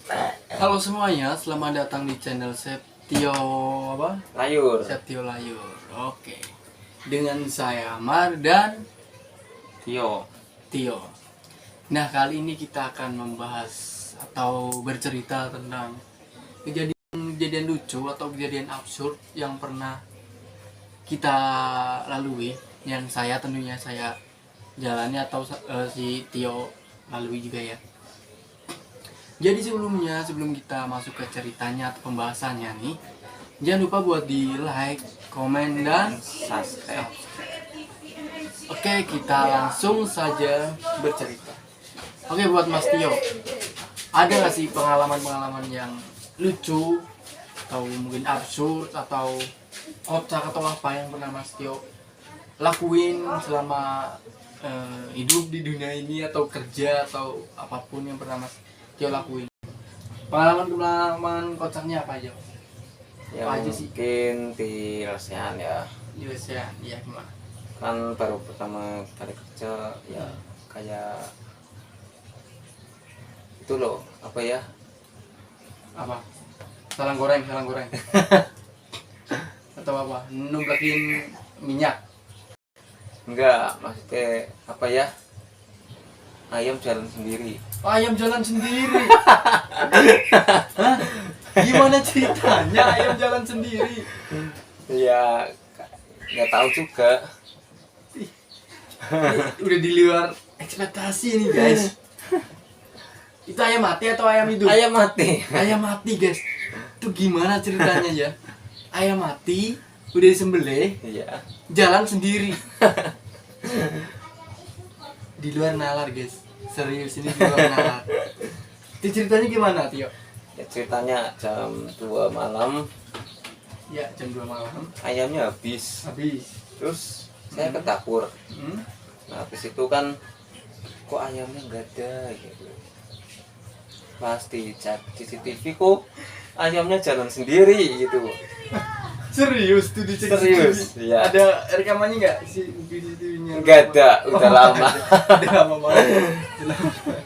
Halo semuanya, selamat datang di channel Septio apa? Layur. Septio Layur. Oke. Dengan saya Amar dan Tio. Tio. Nah, kali ini kita akan membahas atau bercerita tentang kejadian lucu atau kejadian absurd yang pernah kita lalui, yang tentunya saya jalani atau si Tio lalui juga ya. Jadi sebelum kita masuk ke ceritanya atau pembahasannya nih, jangan lupa buat di like, komen, dan Subscribe. Oke, kita langsung saja bercerita. Oke, buat Mas Tio, ada nggak sih pengalaman-pengalaman yang lucu atau mungkin absurd atau kocak atau apa yang pernah Mas Tio lakuin selama hidup di dunia ini, atau kerja atau apapun yang pernah Mas Tio lakuin? Pengalaman kocaknya apa aja? Ya Apa aja sih? mungkin di ASEAN ya. Yes ya, iya gimana? Kan baru pertama kali kerja ya, kayak itu loh, apa ya? Apa? Salang goreng atau apa? Numplakin minyak. Enggak, maksudnya apa ya? Ayam jalan sendiri. Oh, ayam jalan sendiri. Hah? Gimana ceritanya ayam jalan sendiri? Ya nggak tahu juga. Ini udah di luar ekspektasi nih guys. Itu ayam mati atau ayam hidup? Ayam mati. Ayam mati guys. Itu gimana ceritanya ya? Ayam mati, udah disembelih, Iya. jalan sendiri. Di luar nalar guys. Serius, ini di luar nalar. Itu ceritanya gimana Tio? Ya ceritanya jam 2 malam Ya, jam 2 malam. ayamnya habis. Habis. Terus saya ke dapur. Hmm? Nah, habis itu kan kok ayamnya nggak ada gitu. Pas dicek CCTV kok ayamnya jalan sendiri gitu. Serius tuh dicek Serius, CCTV? iya. Ada rekamannya nggak si CCTV-nya? Nggak ada, udah lama. Udah lama banget. Udah lama banget.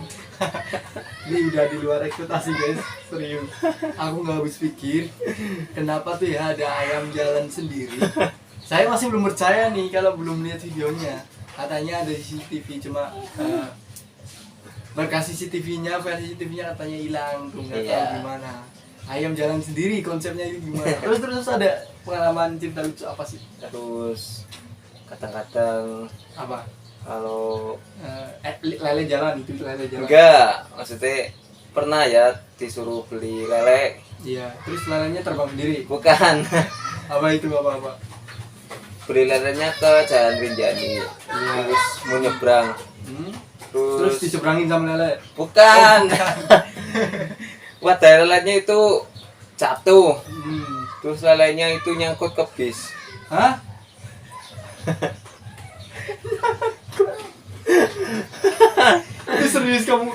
Ini udah di luar ekspektasi guys, serius. Aku nggak habis pikir kenapa tuh ya ada ayam jalan sendiri. Saya masih belum percaya nih kalau belum lihat videonya. Katanya ada di CCTV, cuma berkas CCTV-nya, file CCTV-nya katanya hilang tuh, nggak tahu Iya. gimana. Ayam jalan sendiri, konsepnya itu gimana? Terus ada pengalaman cerita lucu apa sih? Terus kadang-kadang Apa? kalau Lele jalan, itu lele jalan. enggak, maksudnya pernah ya disuruh beli lele. Iya, terus lelenya terbang sendiri. Bukan. Apa itu apa? Beli lelenya ke Jalan Rinjani. Iya. Terus mau nyebrang. Hmm? Terus Terus diseberangin sama lele. bukan. Wadah lelenya itu jatuh. Hmm. Terus lelenya itu nyangkut ke bis. Hah? Ini serius kamu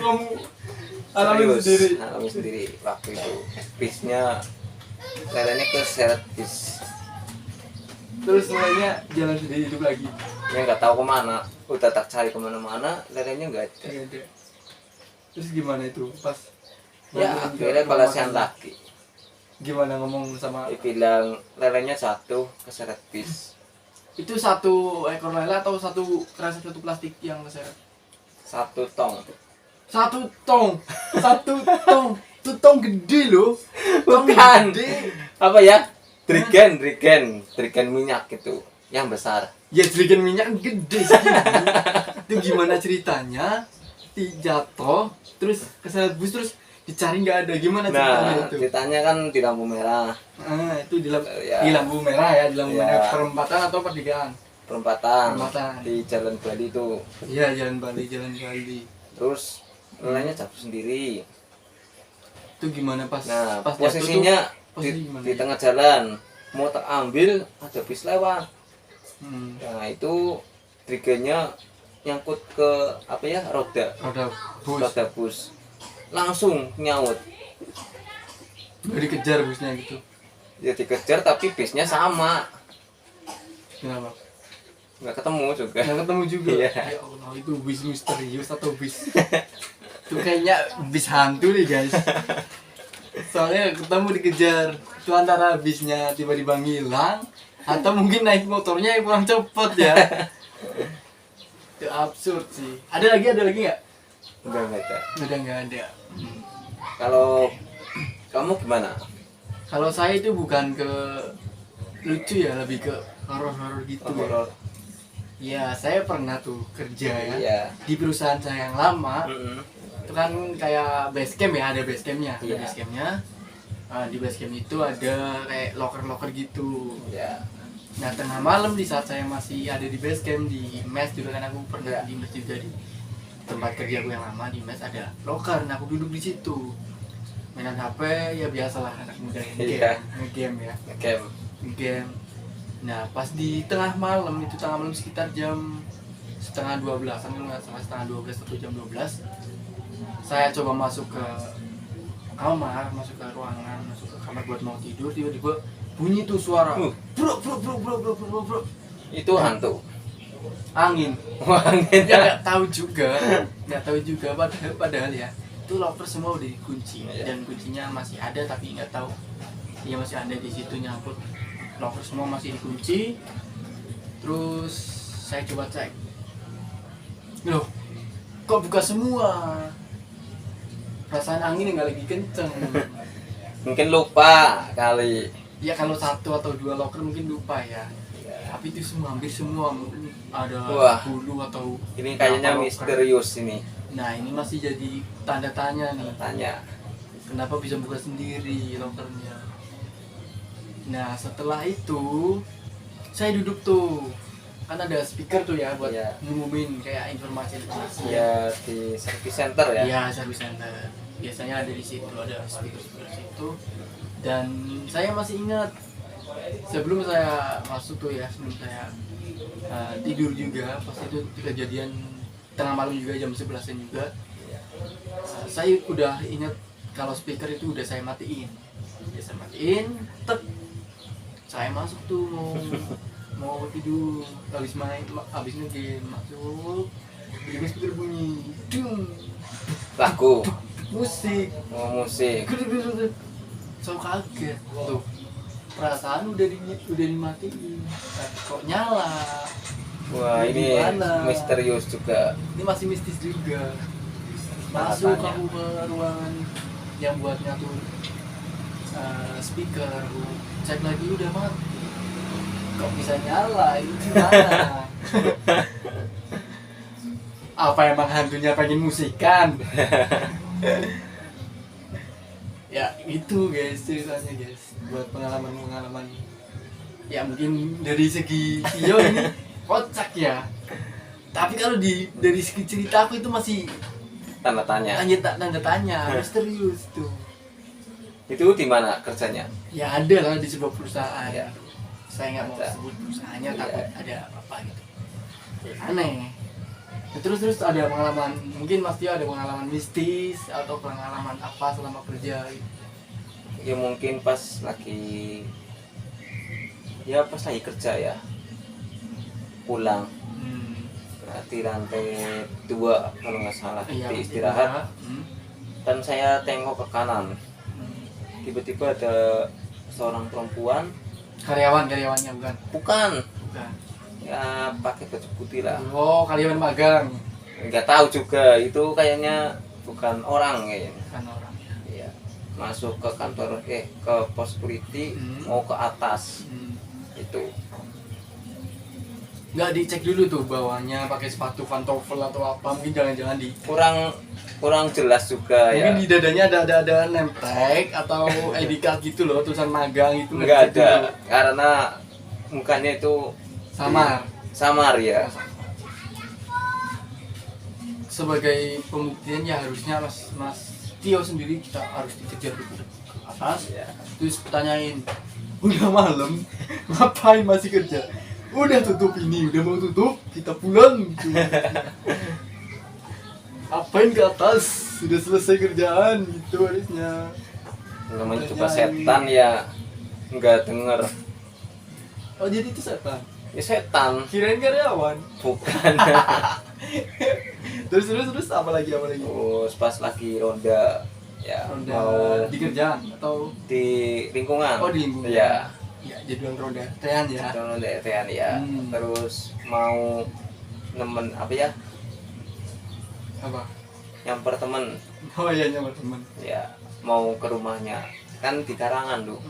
alamin sendiri. Alami sendiri waktu itu. Bisnya lelenya keseret bis. Terus lelenya jalan sendiri hidup lagi. Ya nggak tahu kemana. Udah tak cari kemana-mana, lelenya nggak ada. Nggak ada. Terus gimana itu pas? Ya akhirnya balasan lagi. Gimana ngomong sama Dia bilang lelenya jatuh keseret bis. itu? Satu ekor lele atau satu plastik yang keseret? 1 tong. Satu tong. Itu tong gede loh. Tong Bukan. gede. Apa ya? Drigen minyak gitu, yang besar. Ya jerigen minyak gede sih. Itu gimana ceritanya? Jatuh, terus keseret bus, terus dicari nggak ada. Gimana ceritanya Nah, itu? ceritanya kan di lampu merah, Itu di Ya. lampu merah ya, di lampu Ya. merah perempatan atau pertigaan? perempatan Perempatan. di Jalan Bali itu. Iya, jalan Bali. Terus lelenya jatuh sendiri. Itu gimana pas? Nah, pas jatuh posisinya tuh, posisi gimana? di tengah jalan, mau tak ambil ada bis lewat. Hmm. Nah, itu drigennya nyangkut ke apa ya, roda Bus. Langsung nyaut. Nggak dikejar busnya gitu. Ya dikejar tapi bisnya sama, Kenapa? nggak ketemu juga. Nggak ketemu juga. Iya. Ya Allah, itu bis misterius atau bis Itu kayaknya bis hantu nih guys. Soalnya ketemu dikejar. Itu antara bisnya tiba-tiba ngilang atau mungkin naik motornya yang kurang cepet ya. Itu absurd sih. Ada lagi nggak? Enggak ada. Udah nggak ada. Kalau kamu gimana? Kalau saya itu bukan ke lucu ya, lebih ke horor-horor gitu ya. Horor. Ya, saya pernah tuh kerja ya Iya. di perusahaan saya yang lama. Mm-mm. Itu kan kayak base camp ya, ada base campnya. Ada Iya. base campnya. Di base camp itu ada kayak loker-loker gitu. Ya. Nah, tengah malam di saat saya masih ada di base camp, di mes juga kan, aku pernah Iya. di mes juga di tempat kerja aku yang lama, di mes ada loker. Nah, aku duduk di situ mainan HP ya, biasalah anak muda yang Iya. ngegame ya, Game. game. Nah, pas di tengah malam itu, tengah malam sekitar jam setengah 12-an, nggak salah, setengah 12 atau jam 12, saya coba masuk ke kamar, masuk ke ruangan, masuk ke kamar buat mau tidur. Tiba-tiba bunyi tuh suara bro bro bro bro bro bro bro, Itu hantu. angin. Angin. Ya nggak tahu juga padahal ya itu loker semua udah dikunci. Iya. Dan kuncinya masih ada tapi nggak tahu ya, masih ada di situ nyangkut. Loker semua masih dikunci. Terus saya coba cek, loh kok buka semua, perasaan angin nggak lagi kenceng. Mungkin lupa kali. Ya kalau satu atau dua loker mungkin lupa ya, tapi itu semua, hampir semua, mungkin ada Wah. 10 atau Ini kayaknya berapa loker. misterius ini. Nah, ini masih jadi tanda tanya nih, Tanya. kenapa bisa buka sendiri lokernya. Nah, setelah itu saya duduk tuh, kan ada speaker tuh ya buat Iya. ngumumin kayak informasi-informasi. Ya di service center ya. Iya, service center. Biasanya ada di situ, ada speaker-speaker situ. Dan saya masih ingat sebelum saya masuk tuh ya, sebelum saya tidur juga, pas itu kejadian tengah malam juga, jam 11-an juga. Saya udah ingat kalau speaker itu udah saya matiin. Tek. Saya masuk tuh mau tidur, habis ngegame, masuk. Tiba-tiba speaker bunyi, dung, Lagu. musik. Oh, musik. So kaget tuh, perasaan udah dimatiin, tapi kok nyala. Wah, ini Gimana? misterius juga. Ini masih mistis juga. Tanda Masuk tanya. aku ke ruangan yang buat ngatur speaker, aku cek lagi udah mati. Kok bisa nyala? Ini gimana? Apa emang hantunya pengen musikan? Ya itu guys ceritanya guys, buat pengalaman ya mungkin dari segi Tio ini kocak ya, tapi kalau dari segi cerita aku itu masih Tanda tanya. tanda tanya, misterius tuh. Itu di mana kerjanya? Ya ada lah di sebuah perusahaan. Ya. Saya nggak mau Ada. sebut perusahaannya, Iya. takut ada apa gitu. Aneh. Ya, terus ada pengalaman, mungkin Mas Tio ada pengalaman mistis atau pengalaman apa selama kerja gitu. Ya mungkin pas lagi kerja ya. Pulang di lantai 2 kalau nggak salah, Iya, di istirahat. Hmm. Dan saya tengok ke kanan, tiba-tiba ada seorang perempuan, Karyawannya bukan bukan. ya pakai baju putih lah, Oh, karyawan magang, nggak tahu juga, itu kayaknya bukan orang kayaknya. bukan orang. Iya. Masuk ke kantor ke pos security, mau ke atas itu. Nggak dicek dulu tuh bawahnya pakai sepatu pantofel atau apa, mungkin jangan-jangan di kurang jelas juga mungkin ya. di dadanya ada name tag atau ID card gitu loh, tulisan magang itu Nggak dicek ada, dulu. karena mukanya itu Samar. ya. Sebagai pembuktian ya harusnya Mas Tio sendiri kita harus dikejar dulu ke atas, Ya. terus tanyain, udah malam ngapain masih kerja, udah tutup ini, udah mau tutup kita pulang gitu. Apain ke atas, sudah selesai kerjaan gitu harusnya. Namanya juga setan ya, nggak denger. Oh jadi itu setan. Ya setan. Kirain karyawan. Bukan. Terus apa lagi? Terus pas lagi ronda ya Ronda mau di kerjaan atau di lingkungan. oh di lingkungan. Ya. Ya, jadwal ronda tean ya. Ronda RT-an ya. Terus mau nemen apa ya? Apa? Nyamper temen. Oh iya, nyamar teman. Ya, mau ke rumahnya. Kan di Karangan tuh.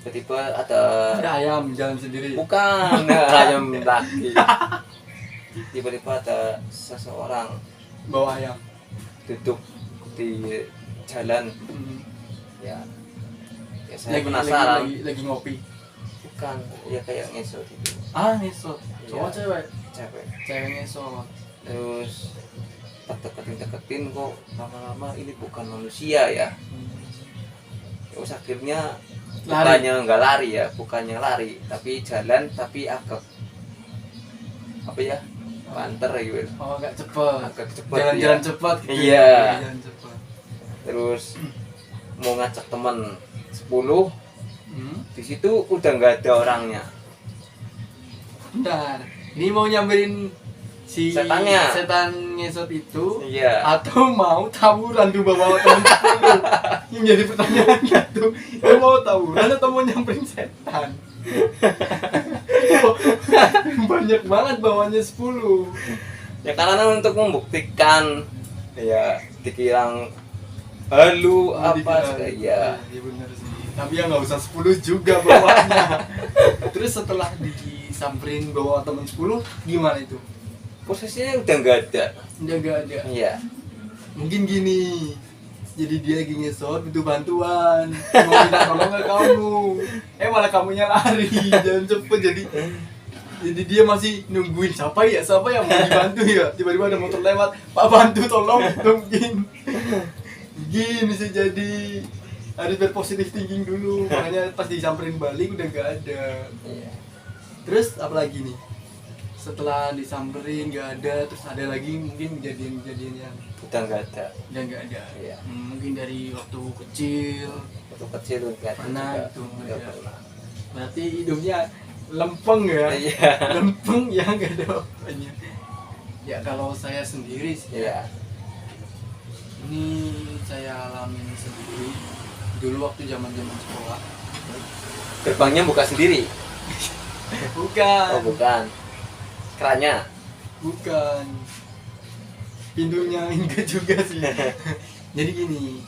Tiba-tiba Ada ada ayam jalan sendiri. bukan ayam lagi. Tiba-tiba ada seseorang Bawa ayam. duduk di jalan. Ya, saya Lagi, penasaran. lagi ngopi. Bukan, ya kayak ngesot gitu. Ah, ngesot. Cowok Iya. cewek. Cewek. Cewek ngesot. Terus tak deketin kok lama-lama ini bukan manusia ya. Terus akhirnya bukannya nggak lari ya, bukannya lari, tapi jalan tapi agak apa ya, banter gitu. Oh, agak cepet. Agak cepet. Jalan-jalan ya. cepat gitu. Iya. Ya. Jalan cepat. Terus mau ngajak temen 10, di situ udah nggak ada orangnya. Bentar. Ini mau nyamperin si Setannya. setan ngesot itu Iya. atau mau tawuran tuh bawa teman 10? Yang jadi pertanyaannya tuh, dia mau tawuran atau mau nyamperin setan? Banyak banget bawanya 10. Ya karena untuk membuktikan ya dikira halu apa ya. Iya benar sih. Tapi ya nggak usah 10 juga bawanya. Terus setelah disamperin bawa teman 10, gimana itu? Posisinya udah nggak ada. Udah nggak ada. Iya. Mungkin gini, jadi dia lagi ngesot butuh bantuan, mau minta tolong ke kamu, malah kamunya lari, jangan cepet. Jadi dia masih nungguin siapa yang mau dibantu ya. Tiba-tiba ada motor lewat, Pak bantu tolong, mungkin gini sih. Jadi harus berpositif thinking dulu, makanya pas disamperin balik udah nggak ada. Iya. Terus apa lagi nih? Setelah disamperin nggak ada, terus ada lagi mungkin kejadian-kejadian yang Udah nggak ada. udah nggak ada. Iya. Mungkin dari waktu kecil Waktu kecil udah nggak ada pernah juga. itu nggak Nggak ada. pernah. Berarti hidupnya lempeng ya. Iya. Lempeng ya, nggak ada apanya. Ya kalau saya sendiri sih ya, Iya. ini saya alamin sendiri dulu waktu zaman sekolah. Gerbangnya buka sendiri. Bukan. Oh bukan. Kerannya. Bukan. Pintunya enggak juga sih. Jadi gini.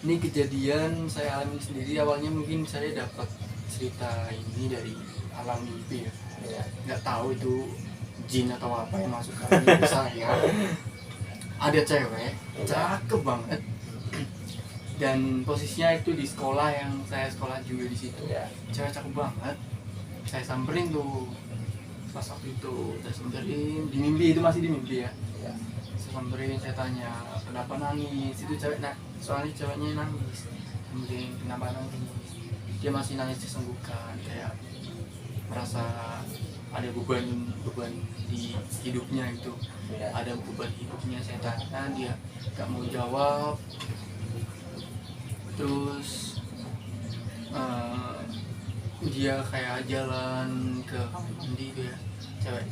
Ini kejadian saya alami sendiri. Awalnya mungkin saya dapat cerita ini dari alam mimpi ya. Iya. Nggak tahu itu jin atau apa yang masuk ke mimpi saya. Ada cewek, cakep banget. Dan posisinya itu di sekolah yang saya sekolah juga di situ. Iya. Cewek cakep banget. Saya samperin tuh. Pas waktu itu saya samperin di mimpi, itu masih di mimpi ya. Iya. Saya samperin, saya tanya kenapa nangis. Itu cewek soalnya ceweknya nangis. Kemudian kenapa nangis? Dia masih nangis disenggukan, kayak merasa ada beban di hidupnya itu. Iya. Ada beban hidupnya. Saya tanya, dia gak mau jawab. Terus dia kayak jalan ke kamar mandi gitu ya.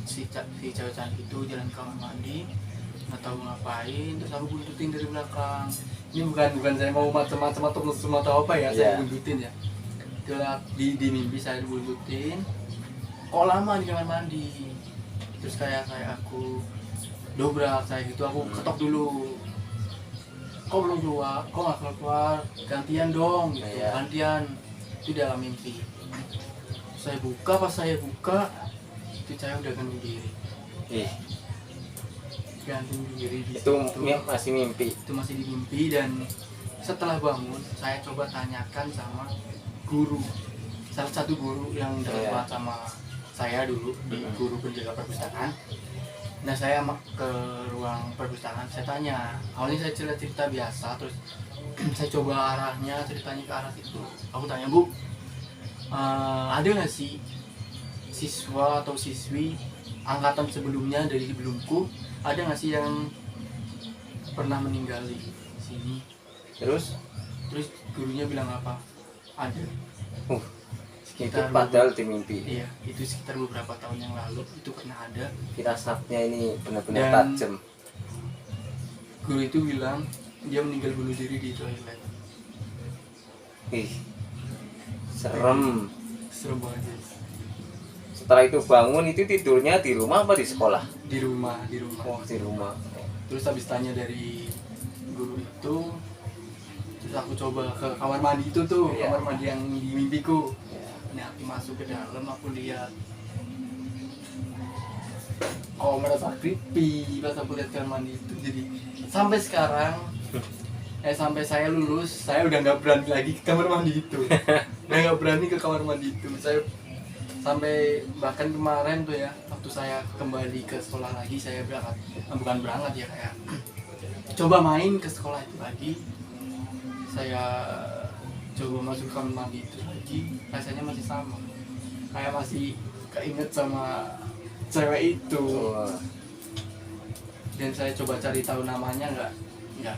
Si cewek cantik itu jalan ke kamar mandi, nggak tahu ngapain. Terus aku buntutin dari belakang. Ini bukan saya mau macam-macam atau mesum atau apa ya. Saya buntutin ya. Di mimpi saya buntutin. Kok lama di kamar mandi? Terus kayak aku dobrak saya gitu, aku ketok dulu. Kok belum keluar? Kok nggak keluar? Gantian dong gitu. Iya. Gantian. Itu dalam mimpi. Pas saya buka itu saya udah gantung diri. Ih, Gantung diri di itu situ. masih mimpi. Itu masih di mimpi. Dan setelah bangun saya coba tanyakan sama guru, salah satu guru yang dekat banget sama saya dulu, di guru penjaga perpustakaan. Nah saya ke ruang perpustakaan, saya tanya. Awalnya saya cerita biasa, terus saya coba arahnya, ceritanya ke arah situ. Aku tanya, Bu, ada nggak sih siswa atau siswi angkatan sebelumnya dari sebelumku, ada nggak sih yang pernah meninggal di sini? Terus Terus gurunya bilang apa? Ada. Itu padahal di mimpi. Iya, itu sekitar beberapa tahun yang lalu itu pernah ada. Firasatnya ini benar-benar Dan tajam. guru itu bilang dia meninggal bunuh diri di toilet. Ih, serem. Serem banget. Setelah itu bangun, itu tidurnya di rumah apa di sekolah? Di rumah. Oh, di rumah. Terus habis tanya dari guru itu, terus aku coba ke kamar mandi itu tuh, Iya. kamar mandi yang di mimpiku. Ya. Nah, aku masuk ke dalam, aku lihat. Oh, merasa creepy pas aku lihat kamar mandi itu. Jadi sampai sekarang, sampai saya lulus, saya udah nggak berani lagi ke kamar mandi itu. Udah nggak berani ke kamar mandi itu. Saya sampai bahkan kemarin tuh ya, waktu saya kembali ke sekolah lagi, saya berangkat, bukan berangkat ya, kayak coba main ke sekolah itu lagi. Saya coba masuk ke kamar mandi itu lagi, rasanya masih sama, kayak masih keinget sama cewek itu. Wah. Dan saya coba cari tahu namanya, nggak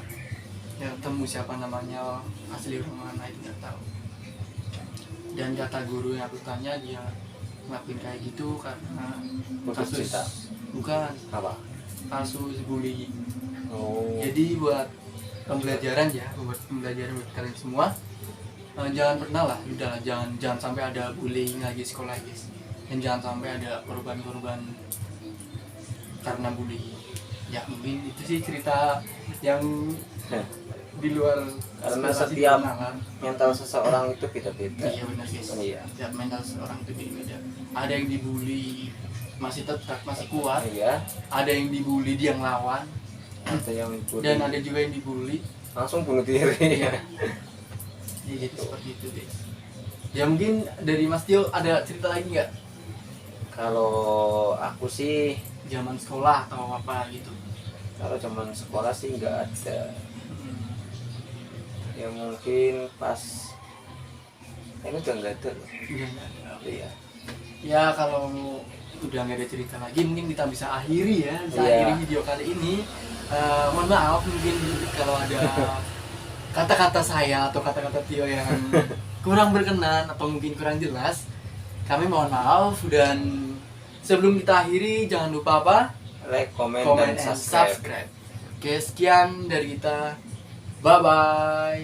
ketemu siapa namanya, asli orang mana itu nggak tahu. Dan kata guru yang aku tanya, dia ngelakuin kayak gitu karena Putus cinta. bukan Apa? kasus bullying. Oh. Jadi buat pembelajaran ya, buat pembelajaran buat kalian semua, jangan pernah lah, udah jangan sampai ada bullying lagi sekolah guys, dan jangan sampai ada korban-korban karena bullying. Ya mungkin itu sih cerita yang di luar Karena ekspektasi setiap pernah. mental seseorang itu beda-beda. Iya benar guys. Iya. Setiap mental seorang itu beda. Ada yang dibully masih tetap masih kuat, Iya. ada yang dibully dia ngelawan, Ada yang bully, dan ada juga yang dibully. langsung bunuh diri. Iya. Jadi seperti itu guys. Ya mungkin dari Mas Tio ada cerita lagi nggak? Kalau aku sih, Zaman sekolah atau apa gitu? kalau zaman sekolah sih nggak ada. Ya mungkin pas ini udah nggak ada loh. Udah nggak ada. Iya. Ya kalau udah nggak ada cerita lagi, mungkin kita bisa akhiri ya, bisa Iya. akhiri video kali ini. Mohon maaf mungkin kalau ada kata-kata saya atau kata-kata Tio yang kurang berkenan atau mungkin kurang jelas, kami mohon maaf. Dan sebelum kita akhiri, jangan lupa apa? Like, comment, Comment dan and subscribe. subscribe. Oke, sekian dari kita. Bye bye.